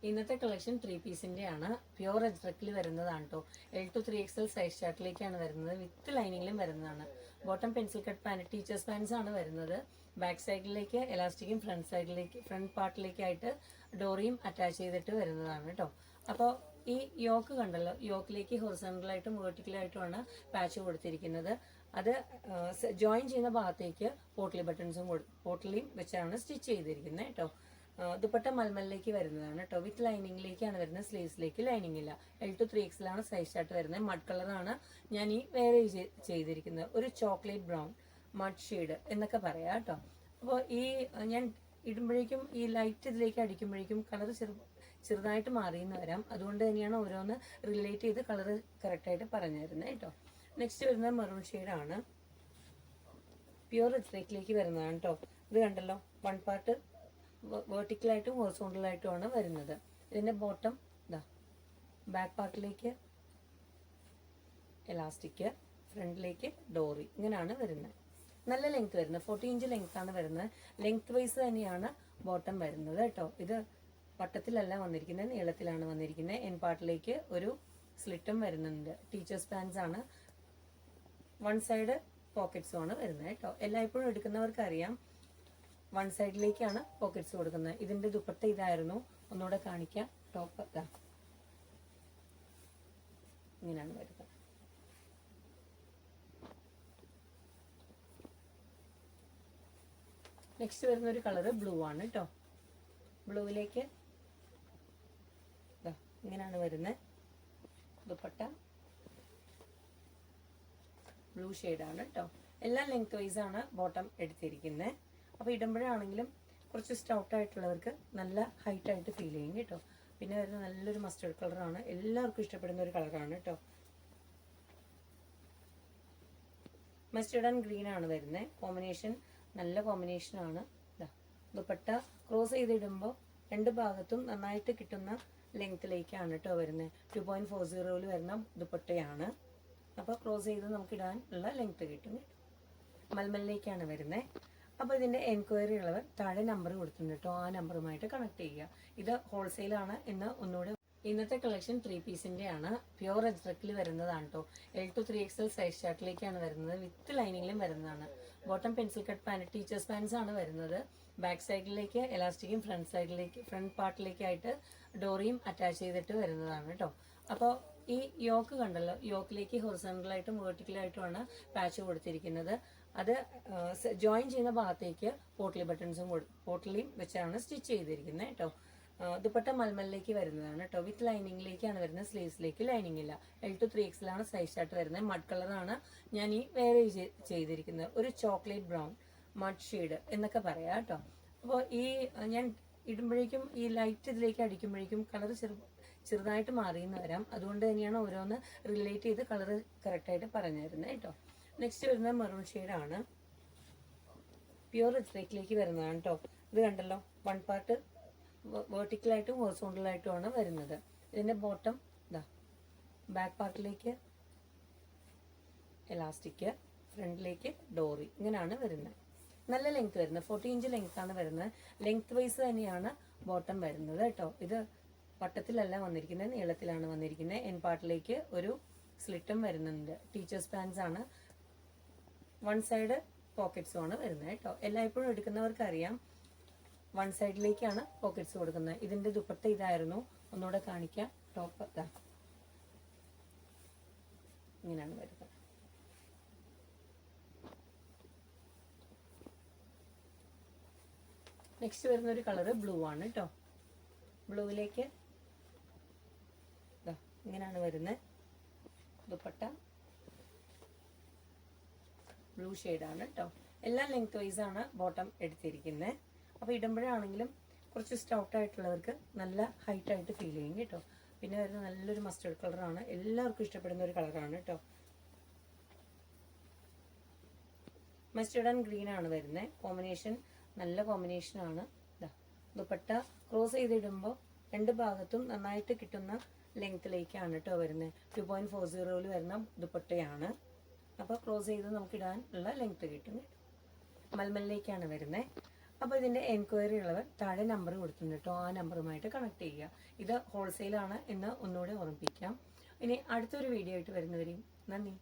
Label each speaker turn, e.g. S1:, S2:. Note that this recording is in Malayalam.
S1: ഇന്നത്തെ കളക്ഷൻ 3 പീസിന്റെ ആണ്. പ്യുവർ അജ്രക്കിൽ വരുന്നതാണ് കേട്ടോ. L to 3XL സൈസ് ചാർട്ടിലേക്കാണ് വരുന്നത്. വിത്ത് ലൈനിങ്ങിലും വരുന്നതാണ്. Bottom pencil cut pant teachers pants ആണ് വരുന്നത്. ബാക്ക് സൈഡിലേക്ക് എലാസ്റ്റിക്കും ഫ്രണ്ട് പാർട്ടിലേക്കായിട്ട് ഡോറിയും അറ്റാച്ച് ചെയ്തിട്ട് വരുന്നതാണ് കേട്ടോ. അപ്പോൾ ഈ യോക്ക് കണ്ടല്ലോ, യോക്കിലേക്ക് ഹൊറിസോണ്ടലായിട്ടും വെർട്ടിക്കലായിട്ടുമാണ് പാച്ച് കൊടുത്തിരിക്കുന്നത്. അത് ജോയിൻ ചെയ്യുന്ന ഭാഗത്തേക്ക് പോട്ട്ലി ബട്ടൺസും പോട്ട്ലിയും വെച്ചാണ് സ്റ്റിച്ച് ചെയ്തിരിക്കുന്നത് കേട്ടോ. ദുപ്പട്ട മൽമലിലേക്ക് വരുന്നതാണ് കേട്ടോ. വിത്ത് ലൈനിങ്ങിലേക്കാണ് വരുന്നത്. സ്ലീവ്സിലേക്ക് ലൈനിങ് ഇല്ല. L to 3XL ആണ് സൈസ് ചാർട്ട് വരുന്നത്. മഡ് കളറാണ് ഞാൻ ഈ വേറെ ചെയ്തിരിക്കുന്നത്. ഒരു ചോക്ലേറ്റ് ബ്രൗൺ മഡ് ഷെയ്ഡ് എന്നൊക്കെ പറയാം കേട്ടോ. അപ്പോൾ ഈ ഞാൻ ഇടുമ്പോഴേക്കും ഈ ലൈറ്റ് ഇതിലേക്ക് അടിക്കുമ്പോഴേക്കും കളർ ചെറുതായിട്ട് മാറിയെന്ന് വരാം. അതുകൊണ്ട് തന്നെയാണ് ഓരോന്ന് റിലേറ്റ് ചെയ്ത് കളർ കറക്റ്റായിട്ട് പറഞ്ഞു തരുന്നത് കേട്ടോ. നെക്സ്റ്റ് വരുന്നത് മെറൂൺ ഷെയ്ഡാണ്. പ്യുവർ അജ്രക്കിലേക്ക് വരുന്നതാണ് കേട്ടോ. ഇത് കണ്ടല്ലോ, വൺ പാർട്ട് വെർട്ടിക്കലായിട്ടും ഹൊറിസോണ്ടലായിട്ടുമാണ് വരുന്നത്. ഇതിന്റെ ബോട്ടം ഇതാ, ബാക്ക് പാർട്ടിലേക്ക് എലാസ്റ്റിക്, ഫ്രണ്ടിലേക്ക് ഡോറി, ഇങ്ങനെയാണ് വരുന്നത്. നല്ല ലെങ്ത് വരുന്നത്, 40 ഇഞ്ച് ലെങ്ത് ആണ് വരുന്നത്. ലെങ്ത് വൈസ് തന്നെയാണ് ബോട്ടം വരുന്നത് കേട്ടോ. ഇത് വട്ടത്തിലല്ല വന്നിരിക്കുന്നത്, നീളത്തിലാണ് വന്നിരിക്കുന്നത്. എൻ പാർട്ടിലേക്ക് ഒരു സ്ലിറ്റും വരുന്നുണ്ട്. ടീച്ചേഴ്സ് പാൻസ് ആണ്. വൺ സൈഡ് പോക്കറ്റ്സും ആണ് വരുന്നത് കേട്ടോ. എല്ലായ്പ്പോഴും എടുക്കുന്നവർക്ക് അറിയാം, വൺ സൈഡിലേക്കാണ് പോക്കറ്റ്സ് കൊടുക്കുന്നത്. ഇതിന്റെ ദുപ്പട്ട ഇതായിരുന്നു, ഒന്നുകൂടെ കാണിക്കാം. ടോപ്പ് ഇതാ, ഇങ്ങനെയാണ് വരുന്നത്. നെക്സ്റ്റ് വരുന്ന ഒരു കളറ് ബ്ലൂ ആണ് കേട്ടോ. ബ്ലൂവിലേക്ക് ഇങ്ങനെയാണ് വരുന്നത്. ദുപ്പട്ട ബ്ലൂ ഷെയ്ഡാണ് കേട്ടോ. എല്ലാം ലെങ്ത് വൈസ് ആണ് ബോട്ടം എടുത്തിരിക്കുന്നത്. അപ്പോൾ ഇടുമ്പോഴാണെങ്കിലും കുറച്ച് സ്റ്റൗട്ട് ആയിട്ടുള്ളവർക്ക് നല്ല ഹൈറ്റ് ആയിട്ട് ഫീൽ ചെയ്യും കേട്ടോ. പിന്നെ വരുന്ന നല്ലൊരു മസ്റ്റേർഡ് കളറാണ്, എല്ലാവർക്കും ഇഷ്ടപ്പെടുന്ന ഒരു കളറാണ് കേട്ടോ. മസ്റ്റേർഡ് ആൻഡ് ഗ്രീൻ ആണ് വരുന്നത്. കോമ്പിനേഷൻ നല്ല കോമ്പിനേഷൻ ആണ്. ദുപ്പട്ട ക്രോസ് ചെയ്തിടുമ്പോൾ രണ്ട് ഭാഗത്തും നന്നായിട്ട് കിട്ടുന്ന ലെങ്ത്തിലേക്കാണ് കേട്ടോ വരുന്നത്. 2.40 വരുന്ന ദുപ്പട്ടയാണ്. അപ്പോൾ ക്രോസ് ചെയ്ത് നമുക്ക് ഇടാൻ ഉള്ള ലെങ്ത് കിട്ടും. മൽമലിലേക്കാണ് വരുന്നത്. അപ്പോൾ ഇതിന്റെ എൻക്വയറി ഉള്ളവർ താഴെ നമ്പർ കൊടുത്തിട്ടുണ്ട് കേട്ടോ. ആ നമ്പറുമായിട്ട് കണക്ട് ചെയ്യുക. ഇത് ഹോൾസെയിലാണ് എന്ന് ഒന്നുകൂടെ. ഇന്നത്തെ കളക്ഷൻ 3 പീസിന്റെ ആണ്. പ്യുവർ അജ്രക്കിൽ വരുന്നതാണ് കേട്ടോ. L to 3XL സൈസ് ചാർട്ടിലേക്കാണ് വരുന്നത്. വിത്ത് ലൈനിങ്ങിലും വരുന്നതാണ്. Bottom pencil cut pant teachers pants ആണ് വരുന്നത്. ബാക്ക് സൈഡിലേക്ക് എലാസ്റ്റിക്കും ഫ്രണ്ട് പാർട്ടിലേക്കായിട്ട് ഡോറിയും അറ്റാച്ച് ചെയ്തിട്ട് വരുന്നതാണ് കേട്ടോ. അപ്പോൾ ഈ യോക്ക് കണ്ടല്ലോ, യോക്കിലേക്ക് ഹൊറിസോണ്ടലായിട്ടും വെർട്ടിക്കലായിട്ടുമാണ് പാച്ച് കൊടുത്തിരിക്കുന്നത്. അത് ജോയിൻ ചെയ്യുന്ന ഭാഗത്തേക്ക് പോട്ട്ലി ബട്ടൺസും പോട്ട്ലിയും വെച്ചാണ് സ്റ്റിച്ച് ചെയ്തിരിക്കുന്നത് കേട്ടോ. ദുപ്പട്ട മൽമലിലേക്ക് വരുന്നതാണ് കേട്ടോ. വിത്ത് ലൈനിങ്ങിലേക്കാണ് വരുന്നത്. സ്ലീവ്സിലേക്ക് ലൈനിങ് ഇല്ല. L to 3XL ആണ് സൈസ് ചാർട്ട് വരുന്നത്. മഡ് കളറാണ് ഞാൻ ഈ വേറെ ചെയ്തിരിക്കുന്നത്. ഒരു ചോക്ലേറ്റ് ബ്രൗൺ മഡ് ഷെയ്ഡ് എന്നൊക്കെ പറയാം കേട്ടോ. അപ്പോൾ ഈ ഞാൻ ഇടുമ്പോഴേക്കും ഈ ലൈറ്റ് ഇതിലേക്ക് അടിക്കുമ്പോഴേക്കും കളർ ചെറുതായിട്ട് മാറിയെന്ന് വരാം. അതുകൊണ്ട് തന്നെയാണ് ഓരോന്ന് റിലേറ്റ് ചെയ്ത് കളർ കറക്റ്റായിട്ട് പറഞ്ഞു തരുന്നത് കേട്ടോ. നെക്സ്റ്റ് വരുന്നത് മെറൂൺ ഷെയ്ഡാണ്. പ്യുവർ അജ്രക്കിലേക്ക് വരുന്നതാണ് കേട്ടോ. ഇത് കണ്ടല്ലോ, വൺ പാർട്ട് വെർട്ടിക്കലായിട്ടും ഹൊറിസോണ്ടലായിട്ടുമാണ് വരുന്നത്. ഇതിന്റെ ബോട്ടം ഇതാ, ബാക്ക് പാർട്ടിലേക്ക് എലാസ്റ്റിക്, ഫ്രണ്ടിലേക്ക് ഡോറി, ഇങ്ങനെയാണ് വരുന്നത്. നല്ല ലെങ്ത് വരുന്നത്, 40 ഇഞ്ച് ലെങ്ത് ആണ് വരുന്നത്. ലെങ്ത് വൈസ് തന്നെയാണ് ബോട്ടം വരുന്നത് കേട്ടോ. ഇത് വട്ടത്തിലല്ല വന്നിരിക്കുന്നത്, നീളത്തിലാണ് വന്നിരിക്കുന്നത്. എൻ പാർട്ടിലേക്ക് ഒരു സ്ലിറ്റും വരുന്നുണ്ട്. ടീച്ചേഴ്സ് പാൻസ് ആണ്. വൺ സൈഡ് പോക്കറ്റ്സും ആണ് വരുന്നത് കേട്ടോ. എല്ലായ്പ്പോഴും എടുക്കുന്നവർക്ക് അറിയാം, വൺ സൈഡിലേക്കാണ് പോക്കറ്റ്സ് കൊടുക്കുന്നത്. ഇതിന്റെ ദുപ്പട്ട ഇതായിരുന്നു, ഒന്നുകൂടെ കാണിക്കാം. ടോപ്പ് ഇതാ, ഇങ്ങനെയാണ് വരുന്നത്. നെക്സ്റ്റ് വരുന്ന ഒരു കളറ് ബ്ലൂ ആണ് കേട്ടോ. ബ്ലൂവിലേക്ക് ഇങ്ങനെയാണ് വരുന്നത്. ദുപ്പട്ട ബ്ലൂ ഷെയ്ഡാണ് കേട്ടോ. എല്ലാം ലെങ്ത് വൈസ് ആണ് ബോട്ടം എടുത്തിരിക്കുന്നത്. അപ്പോൾ ഇടുമ്പോഴാണെങ്കിലും കുറച്ച് സ്റ്റൗട്ട് ആയിട്ടുള്ളവർക്ക് നല്ല ഹൈറ്റ് ആയിട്ട് ഫീൽ ചെയ്യും കേട്ടോ. പിന്നെ വരുന്ന നല്ലൊരു മസ്റ്റേർഡ് കളറാണ്, എല്ലാവർക്കും ഇഷ്ടപ്പെടുന്ന ഒരു കളറാണ് കേട്ടോ. മസ്റ്റേർഡ് ആൻഡ് ഗ്രീൻ ആണ് വരുന്നത്. കോമ്പിനേഷൻ നല്ല കോമ്പിനേഷൻ ആണ്. ദുപ്പട്ട ക്രോസ് ചെയ്തിടുമ്പോൾ രണ്ട് ഭാഗത്തും നന്നായിട്ട് കിട്ടുന്ന ലെങ്ത്തിലേക്കാണ് കേട്ടോ വരുന്നത്. 2.40 വരുന്ന ദുപ്പട്ടയാണ്. അപ്പോൾ ക്രോസ് ചെയ്ത് നമുക്ക് ഇടാൻ ഉള്ള ലെങ്ത് കിട്ടും. മൽമലിലേക്കാണ് വരുന്നത്. അപ്പോൾ ഇതിൻ്റെ എൻക്വയറി ഉള്ളവർ താഴെ നമ്പർ കൊടുത്തിട്ടുണ്ട് കേട്ടോ, ആ നമ്പറുമായിട്ട് കണക്ട് ചെയ്യുക. ഇത് ഹോൾസെയിലാണ് എന്ന് ഒന്നുകൂടെ ഓർമ്മിപ്പിക്കാം. ഇനി അടുത്തൊരു വീഡിയോ ആയിട്ട് വരുന്നവരെയും നന്ദി.